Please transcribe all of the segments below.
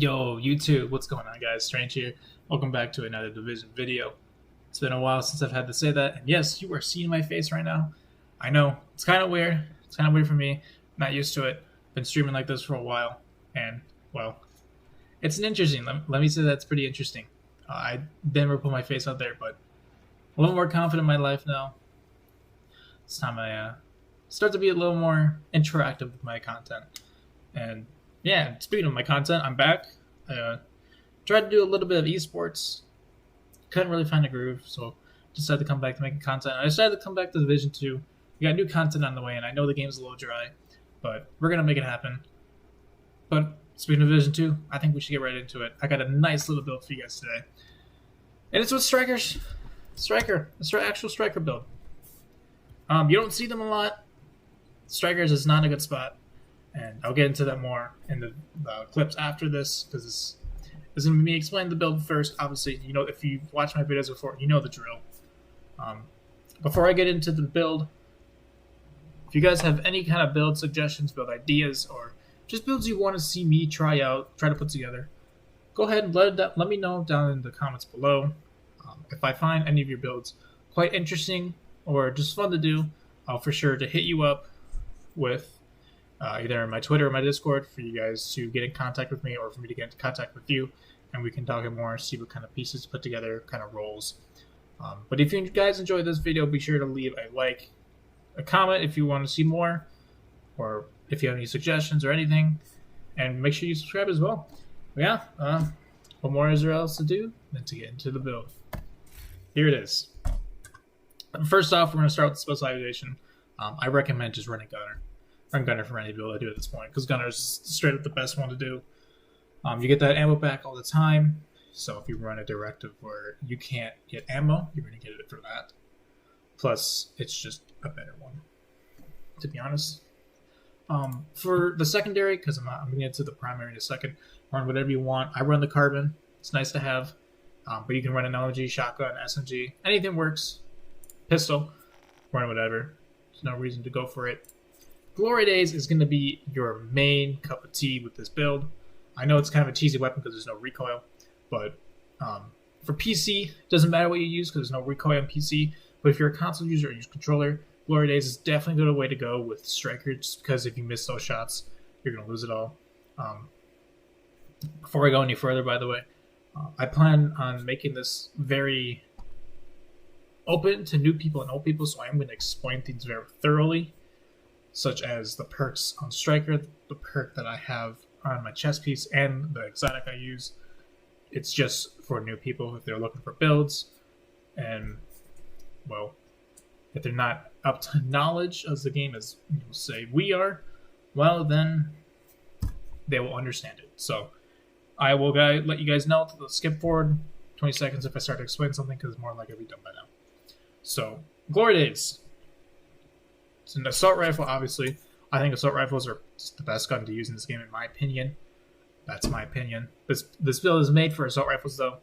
Yo, YouTube, what's going on, guys? Strange here. Welcome back to another Division video. It's been a while since I've had to say that, and yes, you are seeing my face right now. I know, it's kind of weird. It's kind of weird for me. Not used to it. Been streaming like this for a while, and, well, it's an interesting. Let me say that's pretty interesting. I never put my face out there, but a little more confident in my life now. It's time I start to be a little more interactive with my content. And yeah, speaking of my content, I'm back. Tried to do a little bit of esports. Couldn't really find a groove, so decided to come back to making content. I decided to come back to Division 2. We got new content on the way, and I know the game's a little dry, but we're going to make it happen. But speaking of Division 2, I think we should get right into it. I got a nice little build for you guys today. And it's with Strikers. Striker. It's our actual Striker build. You don't see them a lot. Strikers is not a good spot. And I'll get into that more in the clips after this, because this is going to be me explaining the build first. Obviously, you know, if you've watched my videos before, you know the drill. Before I get into the build, if you guys have any kind of build suggestions, build ideas, or just builds you want to see me try to put together, go ahead and let me know down in the comments below. If I find any of your builds quite interesting or just fun to do, I'll for sure to hit you up with either my Twitter or my Discord for you guys to get in contact with me, or for me to get in contact with you, and we can talk more, see what kind of pieces to put together, kind of roles. But if you guys enjoyed this video, be sure to leave a like, a comment if you want to see more, or if you have any suggestions or anything, and make sure you subscribe as well. But yeah, what more is there else to do than to get into the build? Here it is. First off, we're going to start with Specialization. I recommend just running Gunner. Run Gunner for any build I do at this point, because Gunner is straight up the best one to do. You get that ammo back all the time, so if you run a directive where you can't get ammo, you're going to get it for that. Plus, it's just a better one, to be honest. For the secondary, because I'm going to get to the primary in a second, run whatever you want. I run the Carbon. It's nice to have, but you can run an LMG, shotgun, SMG. Anything works. Pistol. Run whatever. There's no reason to go for it. Glory Days is going to be your main cup of tea with this build. I know it's kind of a cheesy weapon because there's no recoil, but for PC, it doesn't matter what you use because there's no recoil on PC. But if you're a console user or use controller, Glory Days is definitely a good way to go with Striker, just because if you miss those shots, you're going to lose it all. Before I go any further, by the way, I plan on making this very open to new people and old people, so I'm going to explain things very thoroughly, such as the perks on Striker, the perk that I have on my chest piece, and the exotic I use. It's just for new people if they're looking for builds, and, well, if they're not up to knowledge as the game as say we are, well, then they will understand it. So I will let you guys know to skip forward 20 seconds if I start to explain something, because it's more likely to be done by now. So, Glory Days. It's an assault rifle, obviously. I think assault rifles are the best gun to use in this game, in my opinion. That's my opinion. This build is made for assault rifles, though.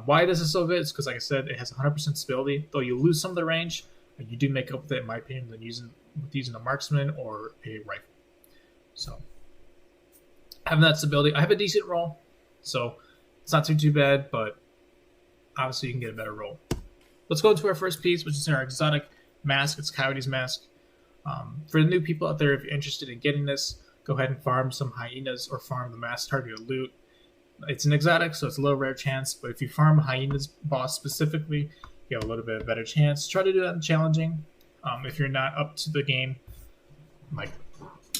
Why this is so good is because, like I said, it has 100% stability. Though you lose some of the range, you do make up with it, in my opinion, than using a marksman or a rifle. So, having that stability, I have a decent roll, so it's not too bad, but obviously you can get a better roll. Let's go into our first piece, which is our exotic mask. It's Coyote's Mask. For the new people out there, if you're interested in getting this, go ahead and farm some hyenas or farm the mask targeted loot. It's an exotic, so it's a little rare chance, but if you farm a hyenas boss specifically, you have a little bit of a better chance. Try to do that in challenging. If you're not up to the game, like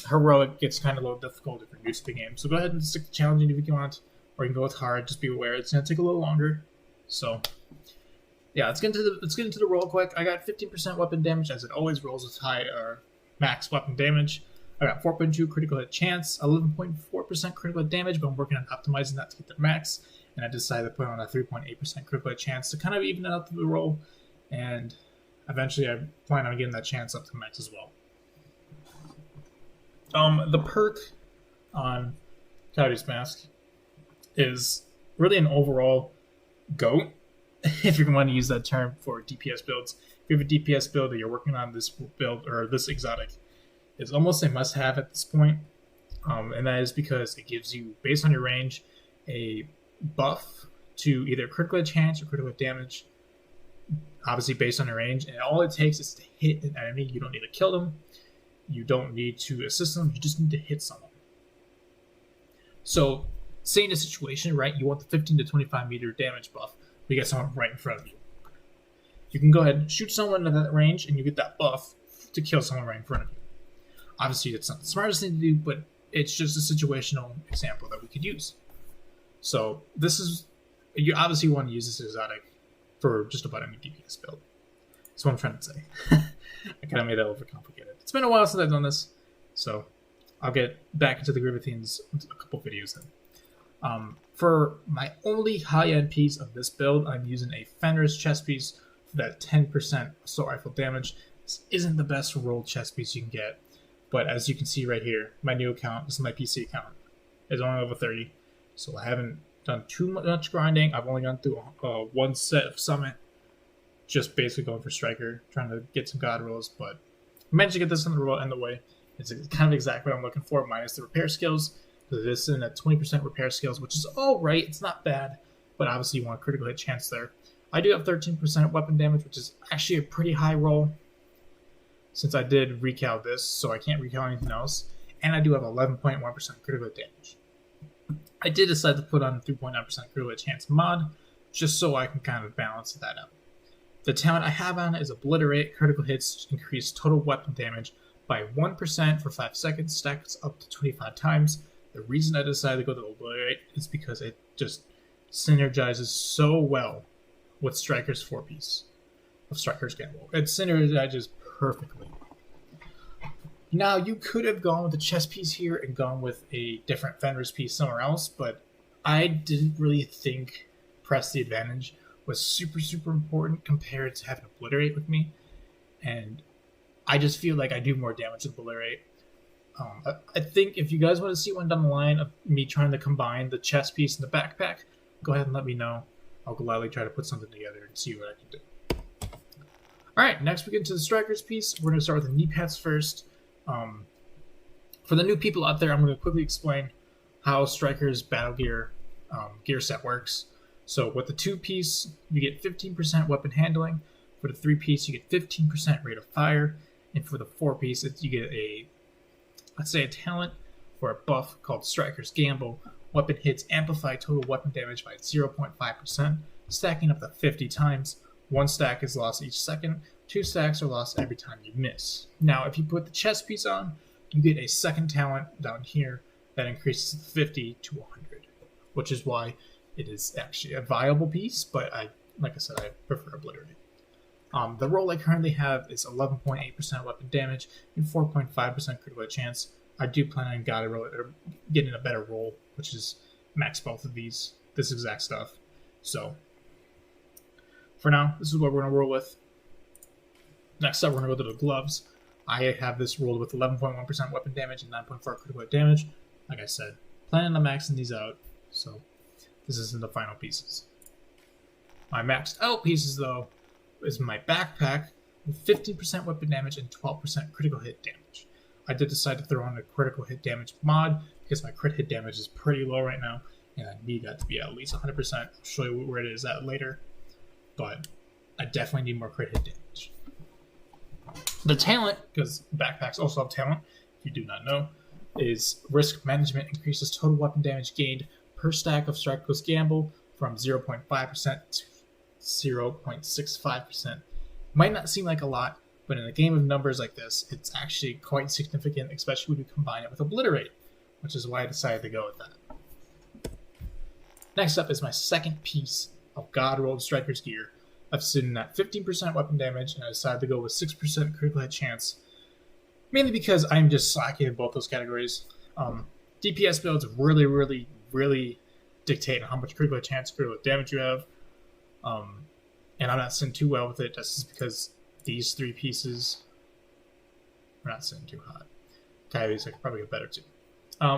heroic gets kind of a little difficult if you're new to the game. So go ahead and stick to challenging if you want, or you can go with hard. Just be aware it's going to take a little longer. So yeah, let's get into the roll quick. I got 15% weapon damage, as it always rolls with high max weapon damage. I got 4.2 critical hit chance, 11.4% critical hit damage, but I'm working on optimizing that to get the max. And I decided to put on a 3.8% critical hit chance to kind of even out the roll. And eventually I plan on getting that chance up to max as well. The perk on Coyote's Mask is really an overall GOAT, if you want to use that term for DPS builds. If you have a DPS build that you're working on, this build or this exotic is almost a must-have at this point. And that is because it gives you, based on your range, a buff to either critical hit chance or critical hit damage, obviously based on your range. And all it takes is to hit an enemy. You don't need to kill them. You don't need to assist them. You just need to hit someone. So, say in a situation, right, you want the 15 to 25 meter damage buff, but you get someone right in front of you. You can go ahead and shoot someone in that range, and you get that buff to kill someone right in front of you. Obviously, it's not the smartest thing to do, but it's just a situational example that we could use. So, this is, you obviously want to use this exotic for just about any DPS build. That's what I'm trying to say. I kind of made that overcomplicated. It's been a while since I've done this, so I'll get back into the groove of things a couple videos in. For my only high-end piece of this build, I'm using a Fenris chest piece for that 10% assault rifle damage. This isn't the best rolled chest piece you can get, but as you can see right here, my new account, this is my PC account, is only level 30, so I haven't done too much grinding. I've only gone through one set of summit, just basically going for striker, trying to get some god rolls, but I managed to get this in the way. It's kind of exactly what I'm looking for, minus the repair skills, because it is in at 20% repair skills, which is alright, it's not bad, but obviously you want a critical hit chance there. I do have 13% weapon damage, which is actually a pretty high roll, since I did recal this, so I can't recal anything else, and I do have 11.1% critical hit damage. I did decide to put on 3.9% critical hit chance mod, just so I can kind of balance that out. The talent I have on it is Obliterate. Critical hits increase total weapon damage by 1% for 5 seconds, stacks up to 25 times. The reason I decided to go to Obliterate is because it just synergizes so well with Striker's 4-piece of Striker's Gamble. It synergizes perfectly. Now, you could have gone with the chest piece here and gone with a different Fenris piece somewhere else, but I didn't really think Press the Advantage was super, super important compared to having Obliterate with me. And I just feel like I do more damage with Obliterate. I think if you guys want to see one down the line of me trying to combine the chest piece and the backpack, go ahead and let me know. I'll gladly try to put something together and see what I can do. Alright, next we get into the Strikers piece. We're going to start with the knee pads first. For the new people out there, I'm going to quickly explain how Strikers battle gear gear set works. So with the 2-piece, you get 15% weapon handling. For the 3-piece, you get 15% rate of fire. And for the 4-piece, you get a, let's say, a talent or a buff called Striker's Gamble. Weapon hits amplify total weapon damage by 0.5%, stacking up to 50 times. 1 stack is lost each second. 2 stacks are lost every time you miss. Now, if you put the chest piece on, you get a second talent down here that increases 50 to 100, which is why it is actually a viable piece, but like I said, I prefer Obliterate. The roll I currently have is 11.8% weapon damage and 4.5% critical chance. I do plan on getting a better roll, which is max both of this exact stuff. So, for now, this is what we're going to roll with. Next up, we're going to go to the gloves. I have this rolled with 11.1% weapon damage and 9.4 critical damage. Like I said, planning on maxing these out, so this isn't the final pieces. My maxed out pieces, though, is my backpack with 15% weapon damage and 12% critical hit damage. I did decide to throw on a critical hit damage mod because my crit hit damage is pretty low right now, and I need that to be at least 100%. I'll show you where it is at later, but I definitely need more crit hit damage. The talent, because backpacks also have talent, if you do not know, is Risk Management increases total weapon damage gained per stack of Striker's Gamble from 0.5% to 0.65%. Might not seem like a lot, but in a game of numbers like this, it's actually quite significant, especially when you combine it with Obliterate, which is why I decided to go with that. Next up is my second piece of God Rolled Striker's gear. I've seen at 15% weapon damage, and I decided to go with 6% critical hit chance, mainly because I'm just slacking in both those categories. DPS builds really, really, really dictate how much critical hit chance, critical hit damage you have, and I'm not sitting too well with it. That's just because these 3 pieces are not sitting too hot. Coyotes I could probably get better too.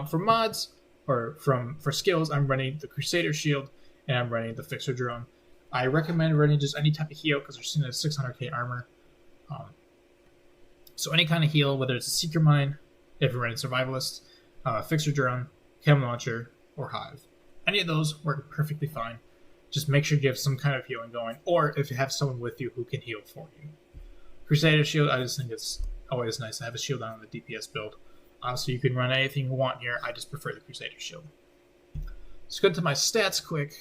For mods, or for skills, I'm running the Crusader Shield, and I'm running the Fixer Drone. I recommend running just any type of heal because they're seen as 600k armor. So any kind of heal, whether it's a Seeker Mine, if you're running Survivalist, Fixer Drone, Chem Launcher, or Hive. Any of those work perfectly fine. Just make sure you have some kind of healing going, or if you have someone with you who can heal for you. Crusader Shield, I just think it's always nice to have a shield on the DPS build. So you can run anything you want here. I just prefer the Crusader Shield. Let's go to my stats quick.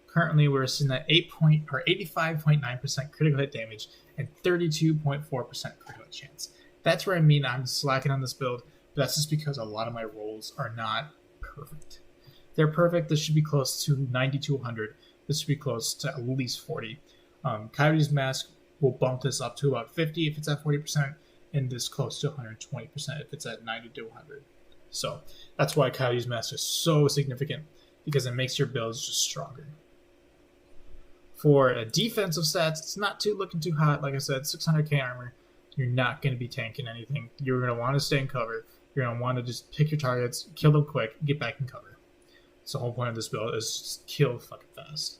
Currently, we're sitting at 85.9% critical hit damage and 32.4% critical hit chance. That's where I mean I'm slacking on this build, but that's just because a lot of my rolls are not perfect. If they're perfect, this should be close to 90 to 100. This should be close to at least 40. Coyote's Mask will bump this up to about 50 if it's at 40%, and this close to 120% if it's at 90 to 100. So that's why Coyote's Mask is so significant, because it makes your builds just stronger. For a defensive stats, it's not looking too hot. Like I said, 600k armor. You're not going to be tanking anything. You're going to want to stay in cover. You're going to want to just pick your targets, kill them quick, get back in cover. So the whole point of this build is just kill fucking fast.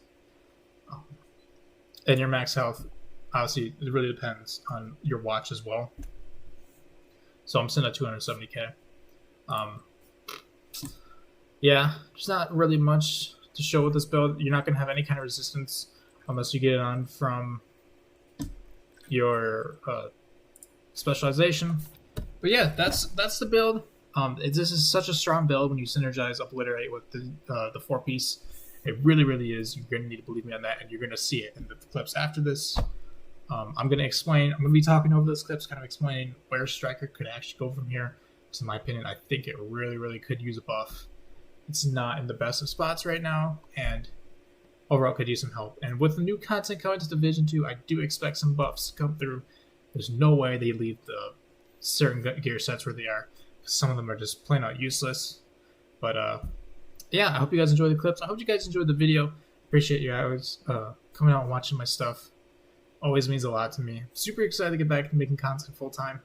And your max health, obviously, it really depends on your watch as well. So I'm sitting at 270k. Yeah, there's not really much to show with this build. You're not going to have any kind of resistance unless you get it on from your specialization. But yeah, that's the build. This is such a strong build when you synergize Obliterate with the 4-piece. It really, really is. You're going to need to believe me on that, and you're going to see it in the clips after this. I'm going to be talking over those clips, kind of explaining where Striker could actually go from here. Because in my opinion, I think it really, really could use a buff. It's not in the best of spots right now, and overall could use some help. And with the new content coming to Division 2, I do expect some buffs to come through. There's no way they leave the certain gear sets where they are. Some of them are just plain out useless. But yeah, I hope you guys enjoy the clips. I hope you guys enjoyed the video. Appreciate you guys coming out and watching my stuff. Always means a lot to me. Super excited to get back to making content full time.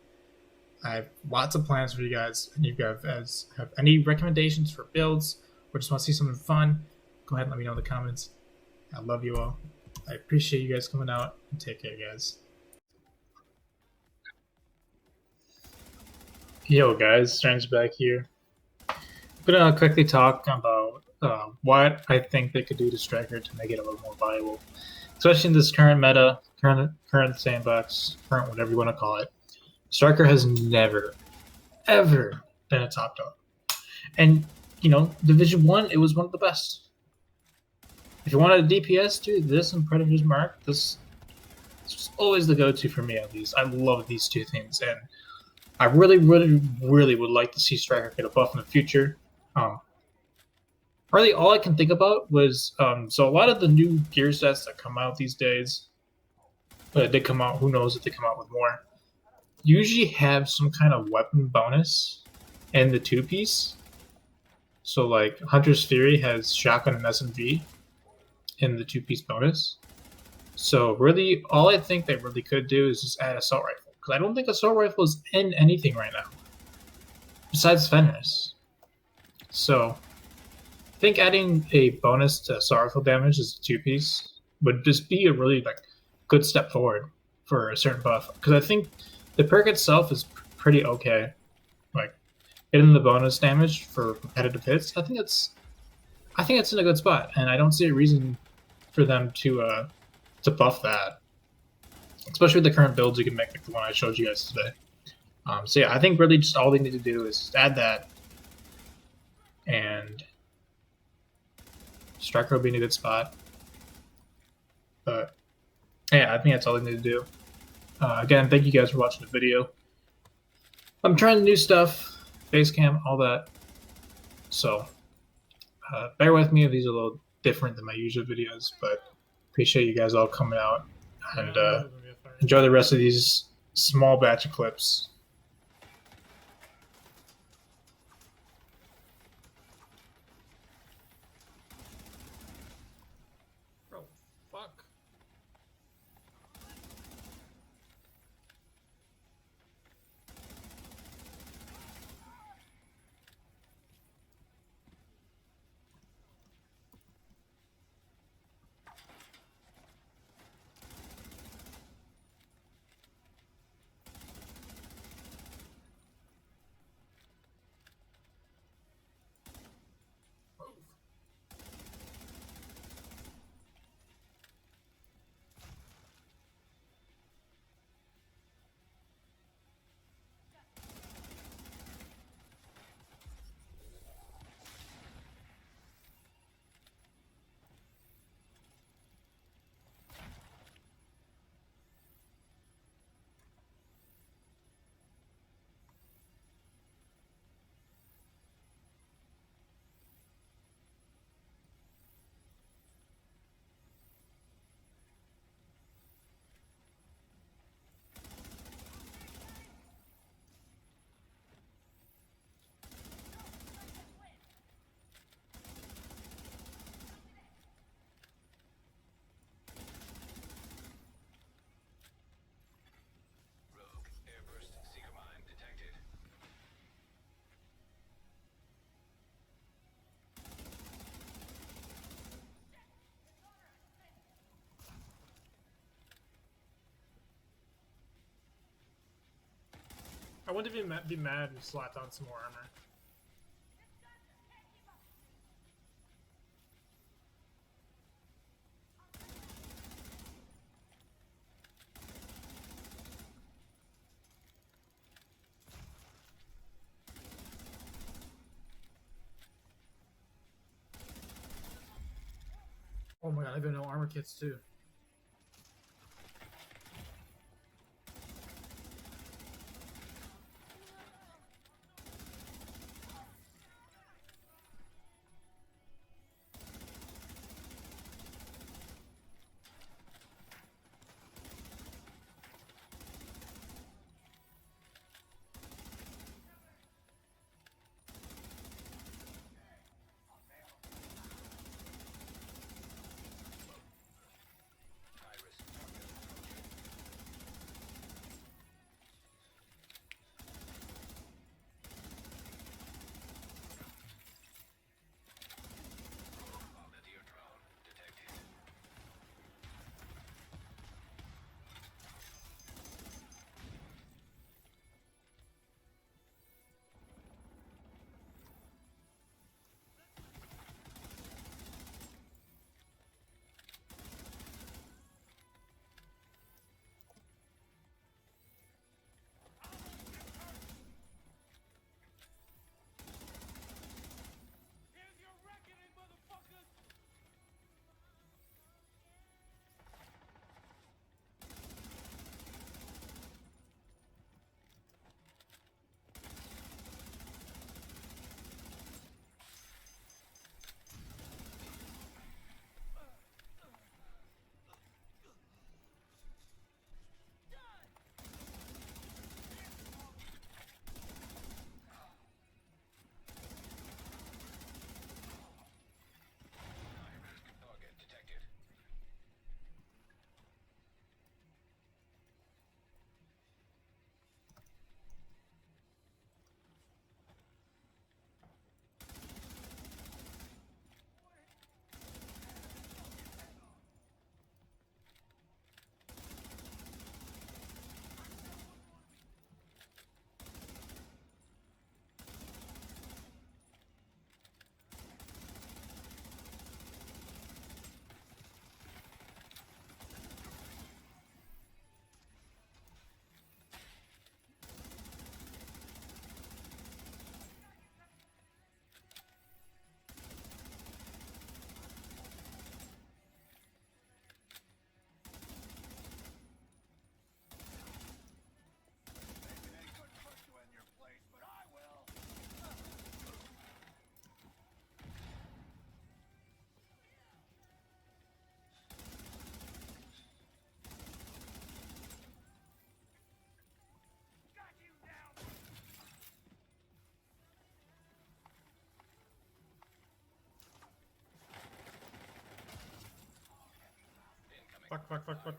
I have lots of plans for you guys. And if you guys have any recommendations for builds or just want to see something fun, go ahead and let me know in the comments. I love you all. I appreciate you guys coming out, and take care, guys. Yo, guys, Strange back here. I'm gonna quickly talk about what I think they could do to Striker to make it a little more viable, especially in this current meta, current sandbox, current whatever you want to call it. Striker has never, ever been a top dog, and Division 1, it was one of the best. If you wanted a DPS, dude, this and Predator's Mark, this is always the go-to for me, at least. I love these two things, and I really, really, really would like to see Striker get a buff in the future. Really, all I can think about was, so a lot of the new gear sets that come out these days, they come out, who knows if they come out with more, usually have some kind of weapon bonus in the 2-piece. So, like, Hunter's Fury has shotgun and SMG in the 2-piece bonus. So really, all I think they really could do is just add assault rifle, because I don't think assault rifle is in anything right now besides Fenris. So I think adding a bonus to assault rifle damage as a 2-piece would just be a really good step forward for a certain buff, because I think the perk itself is pretty okay. Like getting the bonus damage for competitive hits, I think it's in a good spot, and I don't see a reason for them to buff that, especially with the current builds you can make, like the one I showed you guys today. So yeah, I think really just all they need to do is just add that, and Striker will be in a good spot. But yeah, I think that's all they need to do. Again, thank you guys for watching the video. I'm trying new stuff, base camp, all that. So bear with me if these are a little different than my usual videos, but appreciate you guys all coming out, and enjoy the rest of these small batch of clips. Bro, fuck. I wouldn't even be mad if slapped on some more armor. Oh my god, I got no armor kits too.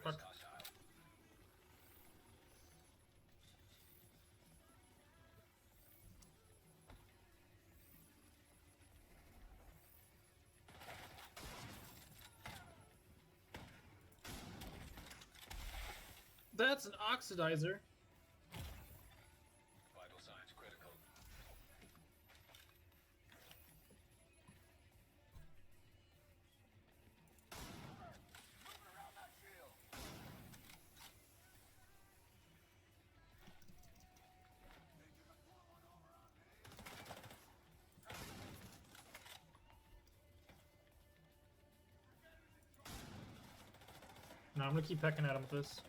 Fuck. That's an oxidizer. Vital signs critical. No, I'm gonna keep pecking at him with this.